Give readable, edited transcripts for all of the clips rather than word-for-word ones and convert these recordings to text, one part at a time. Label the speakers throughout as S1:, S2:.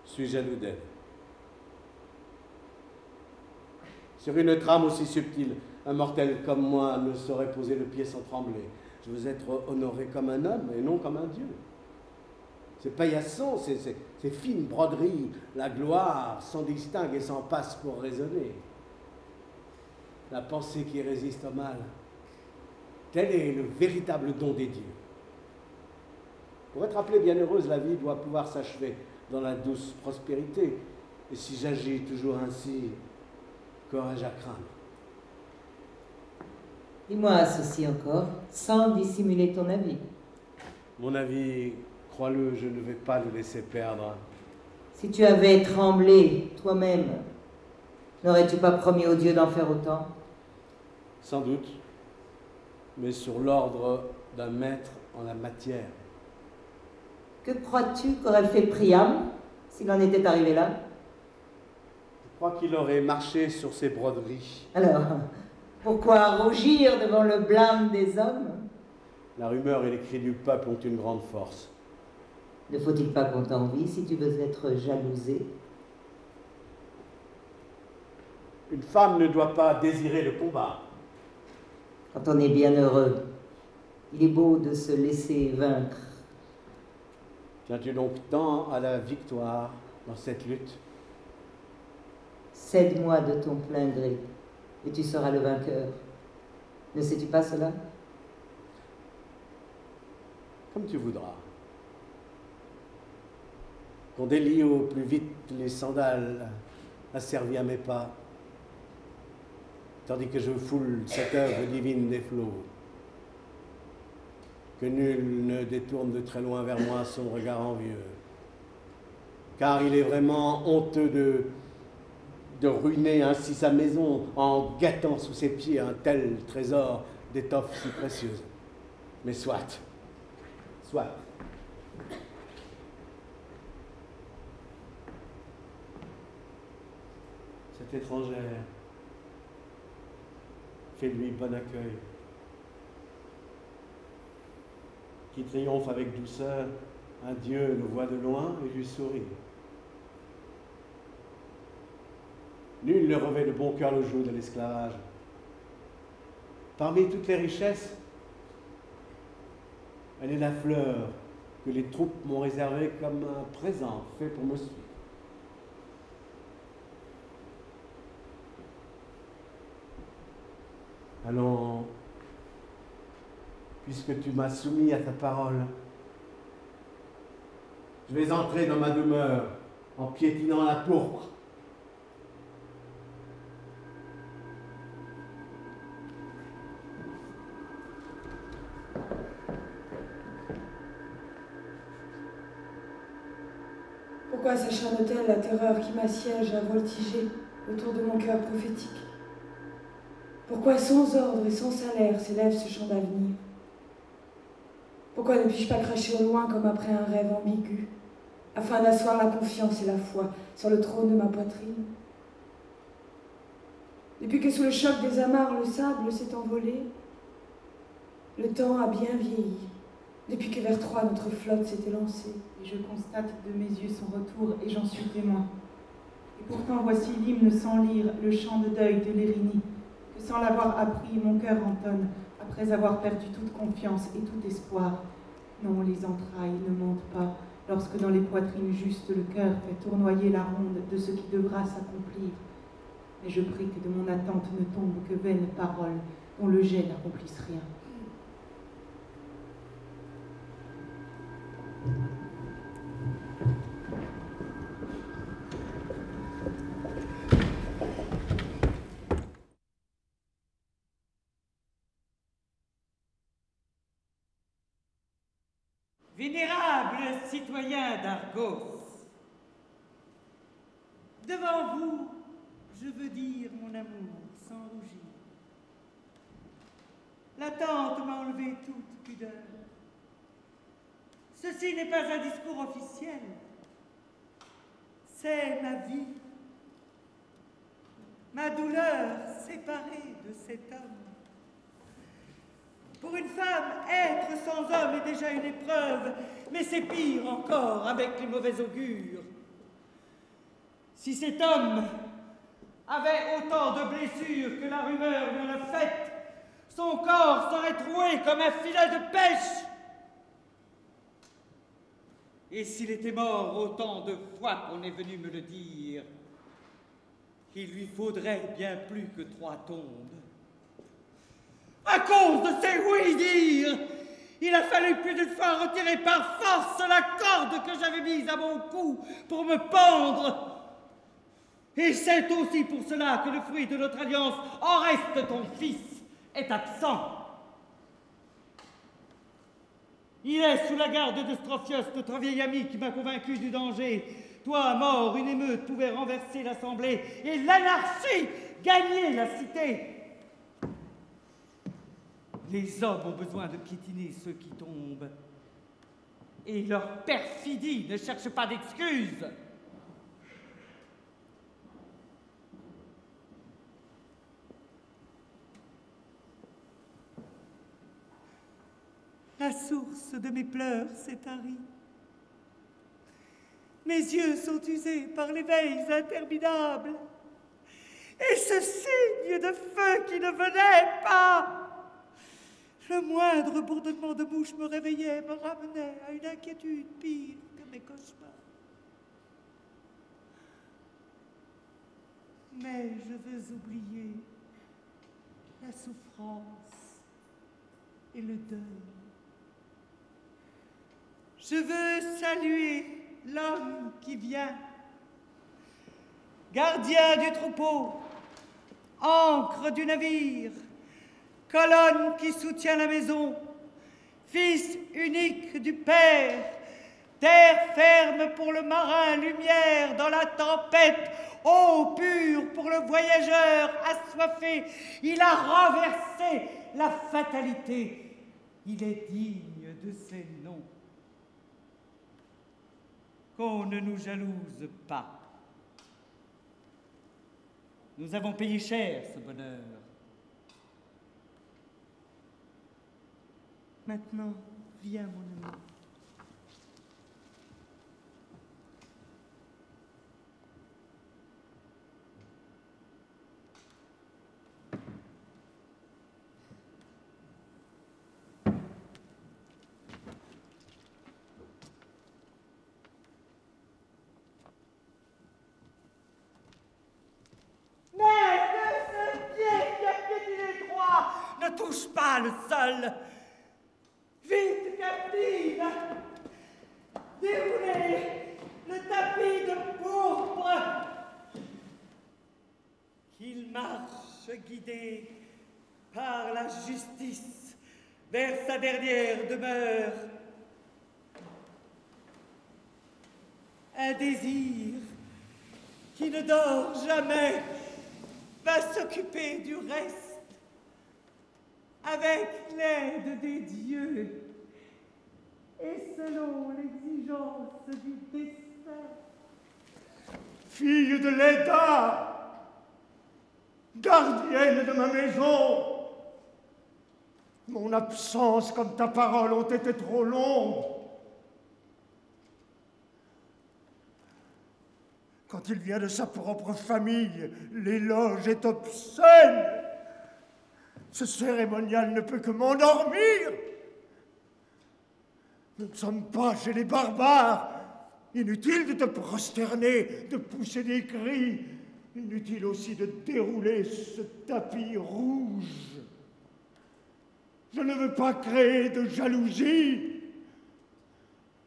S1: Je suis jaloux d'elle. Sur une trame aussi subtile, un mortel comme moi ne saurait poser le pied sans trembler. Je veux être honoré comme un homme et non comme un dieu. Ces paillassons, ces fines broderies, la gloire s'en distingue et s'en passe pour raisonner. La pensée qui résiste au mal, tel est le véritable don des dieux. Pour être appelée bienheureuse, la vie doit pouvoir s'achever dans la douce prospérité. Et si j'agis toujours ainsi, qu'aurais-je à craindre?
S2: Dis-moi ceci encore, sans dissimuler ton avis.
S1: Mon avis, crois-le, je ne vais pas le laisser perdre.
S2: Si tu avais tremblé toi-même, n'aurais-tu pas promis aux dieux d'en faire autant?
S1: Sans doute, mais sur l'ordre d'un maître en la matière.
S2: Que crois-tu qu'aurait fait Priam s'il en était arrivé là?
S1: Je crois qu'il aurait marché sur ses broderies.
S2: Alors, pourquoi rougir devant le blâme des hommes?
S1: La rumeur et les cris du peuple ont une grande force.
S2: Ne faut-il pas qu'on t'envie si tu veux être jalousé?
S1: Une femme ne doit pas désirer le combat.
S2: Quand on est bien heureux, il est beau de se laisser vaincre.
S1: Tiens-tu donc tant à la victoire dans cette lutte?
S2: Cède-moi de ton plein gré, et tu seras le vainqueur. Ne sais-tu pas cela?
S1: Comme tu voudras. Qu'on délie au plus vite les sandales asservies à mes pas, tandis que je foule cette œuvre divine des flots. Que nul ne détourne de très loin vers moi son regard envieux. Car il est vraiment honteux de ruiner ainsi sa maison en gâtant sous ses pieds un tel trésor d'étoffes si précieuses. Mais soit, soit. Cette étrangère fait lui bon accueil, qui triomphe avec douceur, un Dieu le voit de loin et lui sourit. Nul ne revêt de bon cœur le joug de l'esclavage. Parmi toutes les richesses, elle est la fleur que les troupes m'ont réservée comme un présent fait pour me suivre. Allons, puisque tu m'as soumis à ta parole, je vais entrer dans ma demeure en piétinant la pourpre.
S3: Pourquoi s'acharne-t-elle la terreur qui m'assiège à voltiger autour de mon cœur prophétique? Pourquoi sans ordre et sans salaire s'élève ce chant d'avenir? Pourquoi ne puis-je pas cracher au loin comme après un rêve ambigu, afin d'asseoir la confiance et la foi sur le trône de ma poitrine? Depuis que sous le choc des amarres le sable s'est envolé, le temps a bien vieilli. Depuis que vers Troie notre flotte s'est élancée.
S4: Et je constate de mes yeux son retour et j'en suis témoin. Et pourtant voici l'hymne sans lire, le chant de deuil de l'Érynie, que sans l'avoir appris mon cœur entonne, après avoir perdu toute confiance et tout espoir. Non, les entrailles ne mentent pas, lorsque dans les poitrines justes le cœur fait tournoyer la ronde de ce qui devra s'accomplir. Mais je prie que de mon attente ne tombe que vaines paroles, dont le jet n'accomplisse rien.
S5: Vénérable citoyen d'Argos, devant vous, je veux dire mon amour sans rougir. L'attente m'a enlevé toute pudeur. Ceci n'est pas un discours officiel, c'est ma vie, ma douleur séparée de cet homme. Pour une femme, être sans homme est déjà une épreuve, mais c'est pire encore avec les mauvais augures. Si cet homme avait autant de blessures que la rumeur lui en a faites, son corps serait troué comme un filet de pêche. Et s'il était mort autant de fois qu'on est venu me le dire, il lui faudrait bien plus que 3 tombes. À cause de ces oui-dire, il a fallu plus d'une fois retirer par force la corde que j'avais mise à mon cou pour me pendre. Et c'est aussi pour cela que le fruit de notre alliance, Oreste ton fils, est absent. Il est sous la garde de Strophios, notre vieil ami, qui m'a convaincu du danger. Toi, mort, une émeute pouvait renverser l'assemblée et l'anarchie gagner la cité. Les hommes ont besoin de piétiner ceux qui tombent. Et leur perfidie ne cherche pas d'excuses. La source de mes pleurs s'est tarie. Mes yeux sont usés par les veilles interminables. Et ce signe de feu qui ne venait pas. Le moindre bourdonnement de bouche me réveillait, me ramenait à une inquiétude pire que mes cauchemars. Mais je veux oublier la souffrance et le deuil. Je veux saluer l'homme qui vient, gardien du troupeau, ancre du navire, colonne qui soutient la maison, fils unique du Père, terre ferme pour le marin, lumière dans la tempête, eau pure pour le voyageur assoiffé. Il a renversé la fatalité. Il est digne de ces noms. Qu'on ne nous jalouse pas. Nous avons payé cher ce bonheur. Maintenant, viens, mon ami. Ne touche pas le sol. Vite, captive, déroulez le tapis de pourpre. Qu'il marche guidé par la justice vers sa dernière demeure. Un désir qui ne dort jamais va s'occuper du reste. Avec l'aide des dieux et selon l'exigence du destin.
S6: Fille de l'État, gardienne de ma maison, mon absence comme ta parole ont été trop longues. Quand il vient de sa propre famille, l'éloge est obscène. Ce cérémonial ne peut que m'endormir. Nous ne sommes pas chez les barbares. Inutile de te prosterner, de pousser des cris. Inutile aussi de dérouler ce tapis rouge. Je ne veux pas créer de jalousie.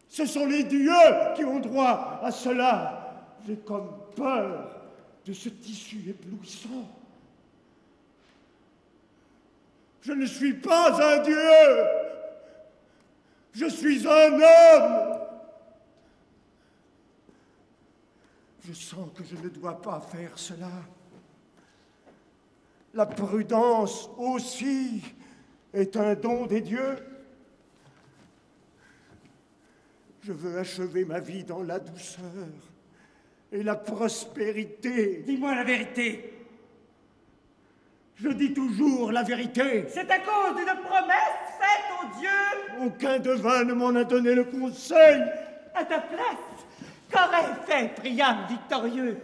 S6: Ce sont les dieux qui ont droit à cela. J'ai comme peur de ce tissu éblouissant. Je ne suis pas un dieu, je suis un homme. Je sens que je ne dois pas faire cela. La prudence aussi est un don des dieux. Je veux achever ma vie dans la douceur et la prospérité.
S5: Dis-moi la vérité.
S6: Je dis toujours la vérité.
S5: C'est à cause d'une promesse faite aux dieux.
S6: Aucun devin ne m'en a donné le conseil.
S5: À ta place, qu'aurait fait Priam victorieux?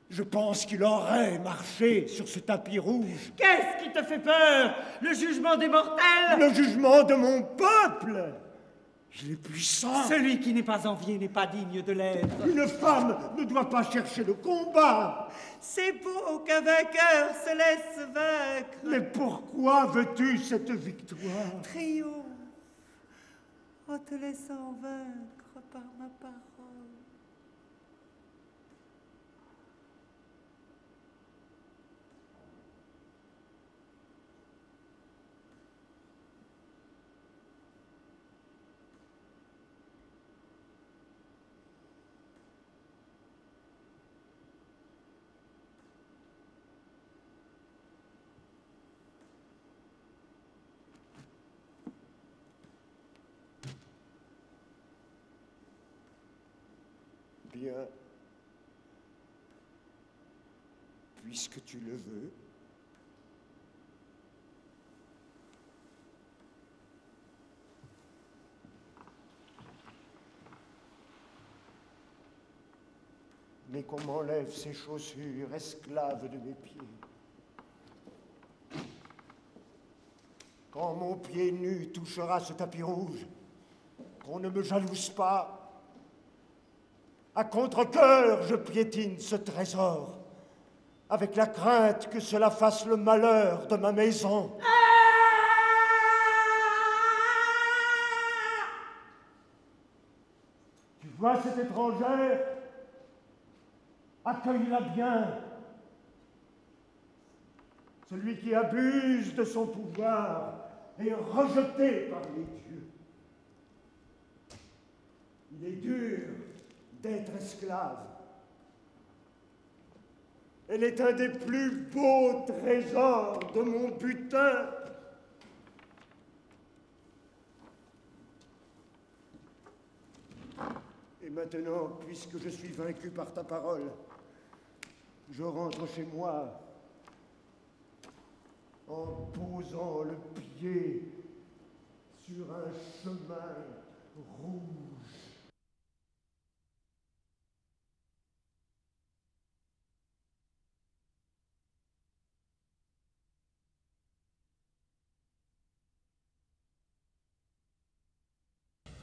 S6: Je pense qu'il aurait marché sur ce tapis rouge.
S5: Qu'est-ce qui te fait peur? Le jugement des mortels?
S6: Le jugement de mon peuple. Je l'ai puissant.
S5: Celui qui n'est pas envié n'est pas digne de l'être.
S6: Une femme ne doit pas chercher le combat.
S5: C'est beau qu'un vainqueur se laisse vaincre.
S6: Mais pourquoi veux-tu cette victoire?
S5: Triomphe en te laissant vaincre par ma parole.
S6: Bien, puisque tu le veux, mais qu'on m'enlève ces chaussures esclaves de mes pieds. Quand mon pied nu touchera ce tapis rouge, qu'on ne me jalouse pas. À contre-cœur, je piétine ce trésor, avec la crainte que cela fasse le malheur de ma maison. Tu vois cette étrangère? Accueille-la bien. Celui qui abuse de son pouvoir est rejeté par les dieux. Il est dur d'être esclave. Elle est un des plus beaux trésors de mon butin. Et maintenant, puisque je suis vaincu par ta parole, je rentre chez moi en posant le pied sur un chemin rouge.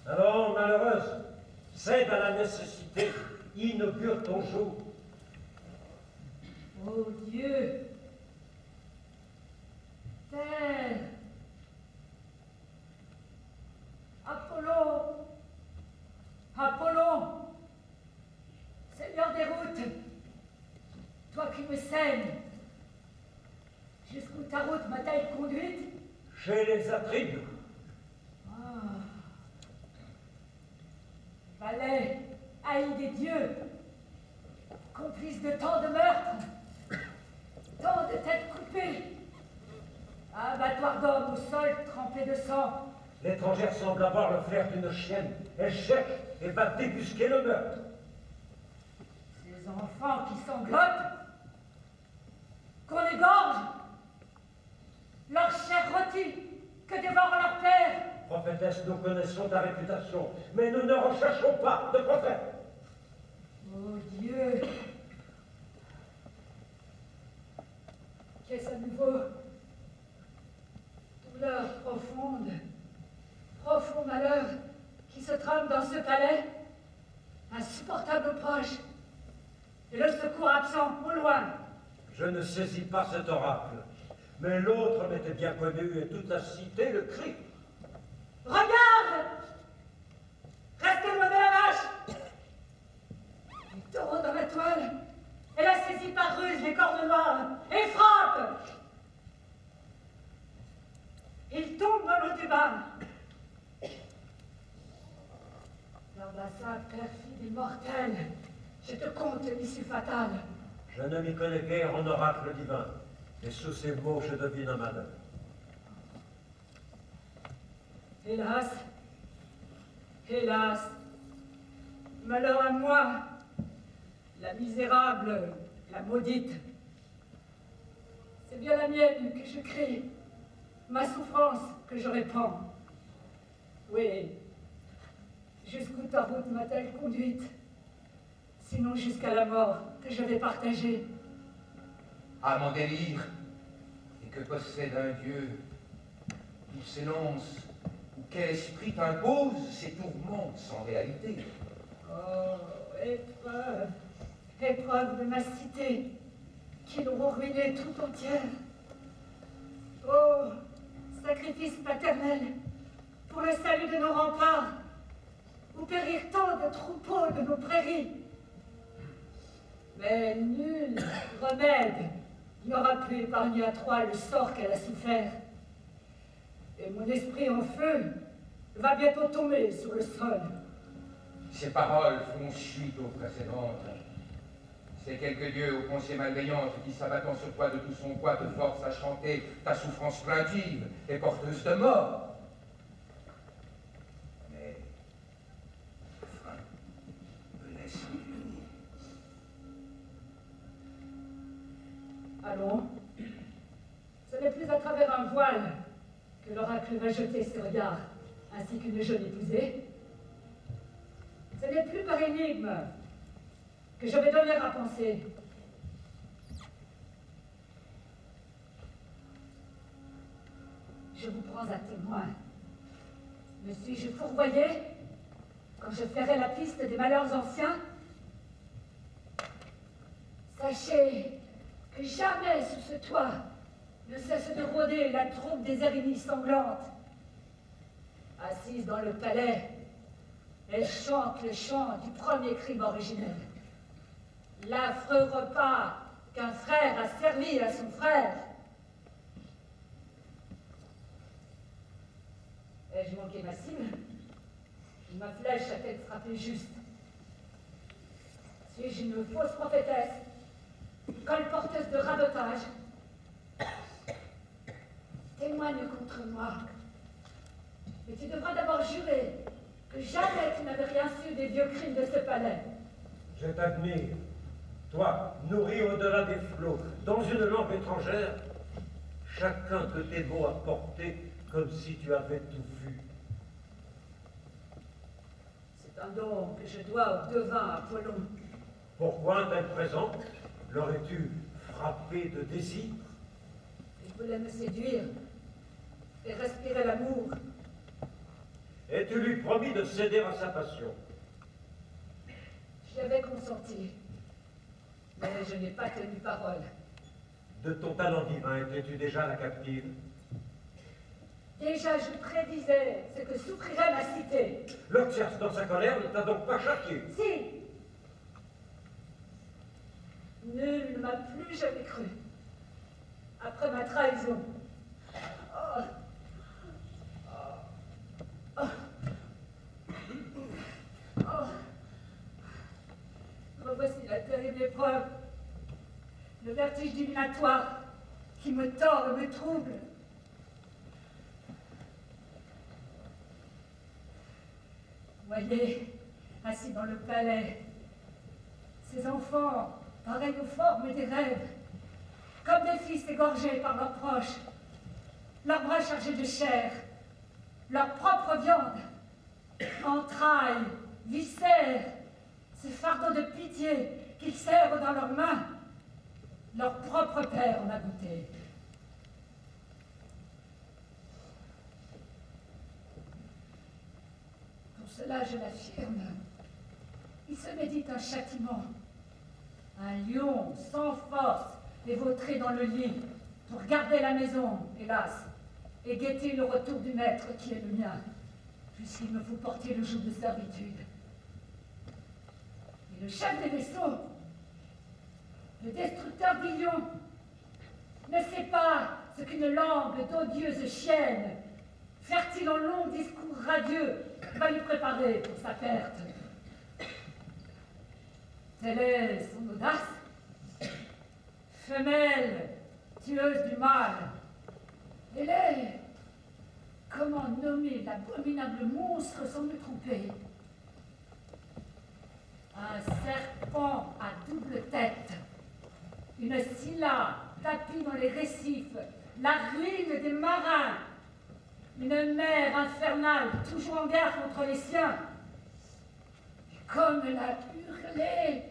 S7: Alors, malheureuse, cède à la nécessité, inaugure ton jour.
S8: Ô Dieu, terre, Apollon, Apollon, Seigneur des routes, toi qui me saignes, jusqu'où ta route m'a-t-elle conduite?
S7: Chez les Atrides.
S8: Valet, haï des dieux, complice de tant de meurtres, tant de têtes coupées, abattoir d'hommes au sol trempé de sang.
S7: L'étrangère semble avoir le flair d'une chienne. Elle cherche et va débusquer le meurtre.
S8: Ces enfants qui sanglotent, qu'on égorge, leur chair rôtie, que dévore leur père.
S7: Prophétesse, nous connaissons ta réputation, mais nous ne recherchons pas de prophète.
S8: Ô Dieu, qu'est-ce à nouveau? Douleur profonde, profond malheur qui se trame dans ce palais, insupportable proche, et le secours absent au loin.
S7: Je ne saisis pas cet oracle, mais l'autre m'était bien connu et toute la cité le crie.
S8: Regarde! Restez loin de la vache! Le taureau dans la toile, elle a saisi par ruse les cornes noires et frappe! Il tombe dans l'eau du bas. L'ambassadeur perfide et mortel, je te compte l'issue fatale.
S7: Je ne m'y connais guère en oracle divin, et sous ces mots je devine un malheur.
S8: Hélas, hélas, malheur à moi, la misérable, la maudite. C'est bien la mienne que je crie, ma souffrance que je répands. Oui, jusqu'où ta route m'a-t-elle conduite? sinon jusqu'à la mort que je vais partager.
S9: Ah, mon délire, et que possède un dieu, où s'énonce, ou quel esprit t'impose ces tourments sans réalité.
S8: Oh, épreuve, épreuve de ma cité, qui l'auront ruinée tout entière. Oh, sacrifice paternel, pour le salut de nos remparts, où périrent tant de troupeaux de nos prairies. Mais nul remède n'aura pu épargner à Troie le sort qu'elle a souffert. Et mon esprit en feu va bientôt tomber sur le sol.
S9: Ces paroles font suite aux précédentes. Ces quelques dieux aux pensées malveillantes qui, s'abattant sur toi de tout son poids, te forcent à chanter ta souffrance plaintive et porteuse de mort. Mais, enfin, me laisse m'éloigner.
S8: Allons. Ce n'est plus à travers un voile que l'oracle va jeter ses regards, ainsi qu'une jeune épousée. Ce n'est plus par énigme que je vais donner à penser. Je vous prends à témoin. Me suis-je fourvoyé quand je flairais la piste des malheurs anciens? Sachez que jamais sous ce toit ne cesse de rôder la troupe des araignées sanglantes. Assise dans le palais, elle chante le chant du premier crime originel. L'affreux repas qu'un frère a servi à son frère. Ai-je manqué ma cible? Ma flèche a-t-elle frappé juste? Suis-je une fausse prophétesse? Colporteuse de rabotage? Témoigne contre moi. Mais tu devras d'abord jurer que jamais tu n'avais rien su des vieux crimes de ce palais.
S7: Je t'admire. Toi, nourri au-delà des flots, dans une langue étrangère, chacun de tes mots a porté comme si tu avais tout vu.
S8: C'est un don que je dois au devin Apollon.
S7: Pourquoi, un tel présent, l'aurais-tu frappé de désir?
S8: Il voulait me séduire et respirer l'amour.
S7: Et tu lui promis de céder à sa passion.
S8: J'y avais consenti, mais je n'ai pas tenu parole.
S7: De ton talent divin, étais-tu déjà la captive?
S8: Déjà, je prédisais ce que souffrirait ma cité.
S7: L'Oxyrte, dans sa colère, ne t'a donc pas châtié?
S8: Si! Nul ne m'a plus jamais cru. Après ma trahison. Oh. Oh. Oh. Oh. Revoici la terrible épreuve. Le vertige divinatoire qui me tord et me trouble. Voyez, assis dans le palais, ces enfants, pareils aux formes des rêves, comme des fils égorgés par leurs proches, leurs bras chargés de chair, leur propre viande, entrailles, viscères, ces fardeaux de pitié qu'ils serrent dans leurs mains, leur propre père en a goûté. Pour cela, je l'affirme, il se médite un châtiment. Un lion sans force est vautré dans le lit pour garder la maison, hélas, et guetter le retour du maître qui est le mien, puisqu'il me faut porter le joug de servitude. Et le chef des vaisseaux, le destructeur du lion, ne sait pas ce qu'une langue d'odieuse chienne, fertile en longs discours radieux, va lui préparer pour sa perte. Telle est son audace, femelle, tueuse du mal. Elle est, comment nommer l'abominable monstre sans me tromper? Un serpent à double tête, une Scylla tapie dans les récifs, la ruine des marins, une mer infernale toujours en guerre contre les siens. Et comme elle a hurlé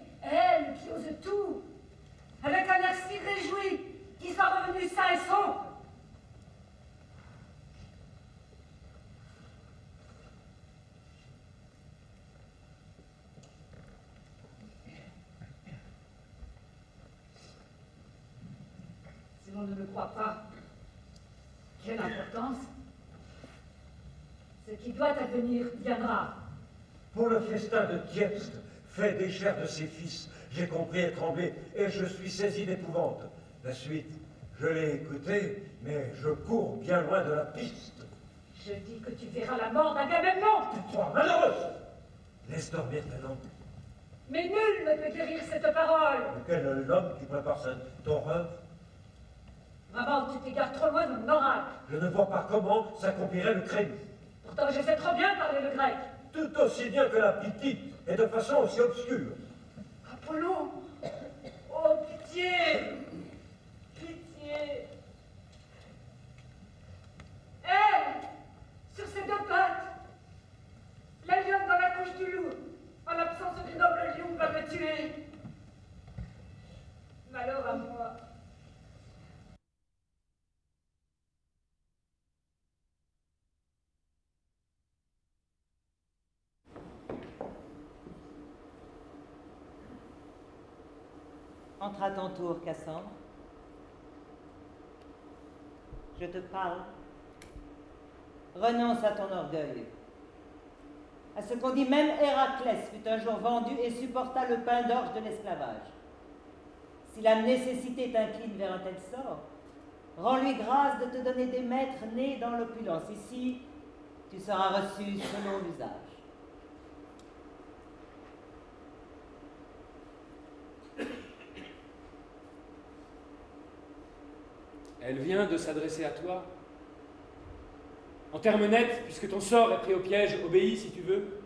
S8: crois pas. Quelle importance? Ce qui doit advenir viendra.
S7: Pour le festin de Dieppe, fait des chairs de ses fils, j'ai compris et tremblé, et je suis saisi d'épouvante. La suite, je l'ai écoutée, mais je cours bien loin de la piste.
S8: Je dis que tu verras la mort d'Agamemnon.
S7: Toi, malheureuse! Laisse dormir ta langue.
S8: Mais nul ne peut guérir cette parole.
S7: Quel est l'homme qui prépare cette horreur?
S8: Maman, tu t'égares trop loin de mon oracle.
S7: Je ne vois pas comment s'accomplirait le crédit.
S8: Pourtant, je sais trop bien parler le grec.
S7: Tout aussi bien que la Pythie, et de façon aussi obscure.
S8: Apollon! Oh, pitié! Pitié! Elle! Sur ses deux pattes! La lionne dans la couche du loup! En l'absence du noble lion va me tuer! Malheur à moi!
S2: Entre à ton tour, Cassandre. Je te parle. Renonce à ton orgueil. À ce qu'on dit, même Héraclès fut un jour vendu et supporta le pain d'orge de l'esclavage. Si la nécessité t'incline vers un tel sort, rends-lui grâce de te donner des maîtres nés dans l'opulence. Ici, tu seras reçu selon l'usage.
S10: Elle vient de s'adresser à toi. En termes nets, puisque ton sort est pris au piège, obéis si tu veux.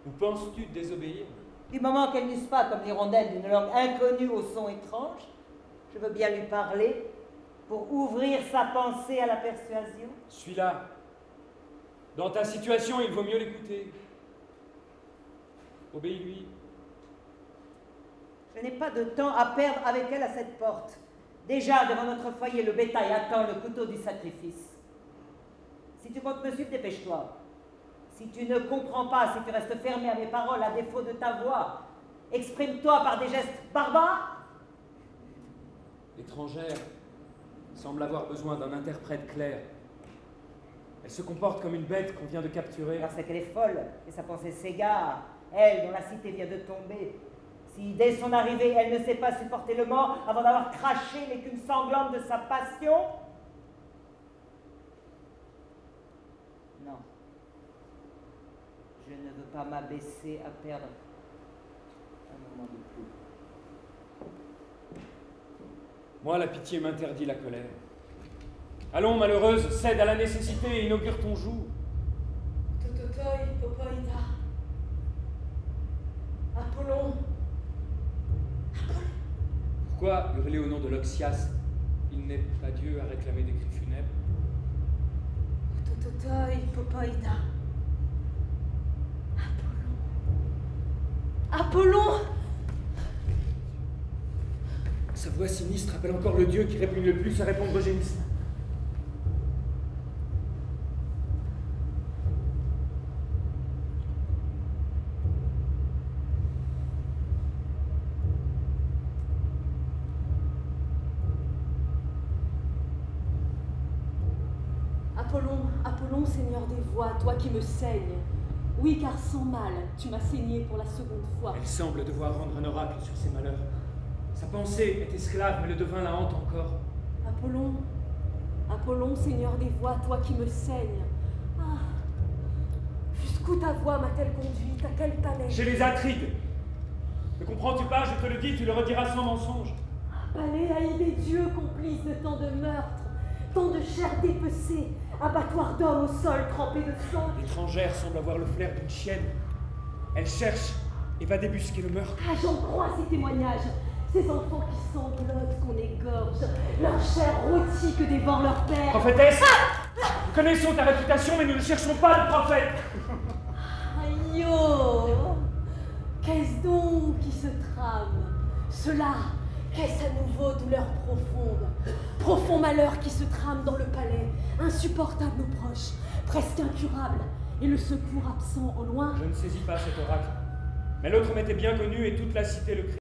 S10: Ou penses-tu désobéir?
S2: Du moment qu'elle n'use pas comme l'hirondelle d'une langue inconnue au son étrange, je veux bien lui parler pour ouvrir sa pensée à la persuasion.
S10: Suis-la. Dans ta situation, il vaut mieux l'écouter. Obéis-lui.
S2: Je n'ai pas de temps à perdre avec elle à cette porte. Déjà, devant notre foyer, le bétail attend le couteau du sacrifice. Si tu comptes me suivre, dépêche-toi. Si tu ne comprends pas, si tu restes fermé à mes paroles, à défaut de ta voix, exprime-toi par des gestes barbares.
S10: L'étrangère semble avoir besoin d'un interprète clair. Elle se comporte comme une bête qu'on vient de capturer.
S2: Alors c'est qu'elle est folle, et sa pensée s'égare. Elle, dont la cité vient de tomber. Si, dès son arrivée, elle ne sait pas supporter le mort avant d'avoir craché l'écume sanglante de sa passion. Non. Je ne veux pas m'abaisser à perdre un moment de plus.
S10: Moi, la pitié m'interdit la colère. Allons, malheureuse, cède à la nécessité et inaugure ton joug.
S3: Tototoi, Popoïda. Apollon.
S10: Pourquoi hurler au nom de l'Oxias? Il n'est pas Dieu à réclamer des cris funèbres.
S3: Tototoi, Popoïda. Apollon.
S10: Sa voix sinistre appelle encore le Dieu qui répugne le plus à répondre au gémissement.
S11: Apollon, Seigneur des voix, toi qui me saignes. Oui, car sans mal, tu m'as saigné pour la seconde fois.
S10: Elle semble devoir rendre un oracle sur ses malheurs. Sa pensée est esclave, mais le devin la hante encore.
S11: Apollon, Seigneur des voix, toi qui me saignes. Ah, jusqu'où ta voix m'a-t-elle conduite? À quel palais?
S10: Chez les Atrides. Ne comprends-tu pas? Je te le dis, tu le rediras sans mensonge.
S11: Palais haï des dieux, complice de tant de meurtres, tant de chair dépecée, abattoir d'hommes au sol trempé de sang.
S10: L'étrangère semble avoir le flair d'une chienne. Elle cherche et va débusquer le meurtre.
S11: Ah, j'en crois ces témoignages. Ces enfants qui sanglotent, qu'on égorge, leur chair rôtie que dévore leur père.
S10: Prophétesse, nous connaissons ta réputation, mais nous ne cherchons pas de prophète.
S11: Aïe, oh, qu'est-ce donc qui se trame? Cela, qu'est-ce à nouveau douleur profonde? Profond malheur qui se trame dans le palais, insupportable aux proches, presque incurable, et le secours absent au loin.
S10: Je ne saisis pas cet oracle, mais l'autre m'était bien connu et toute la cité le craignait.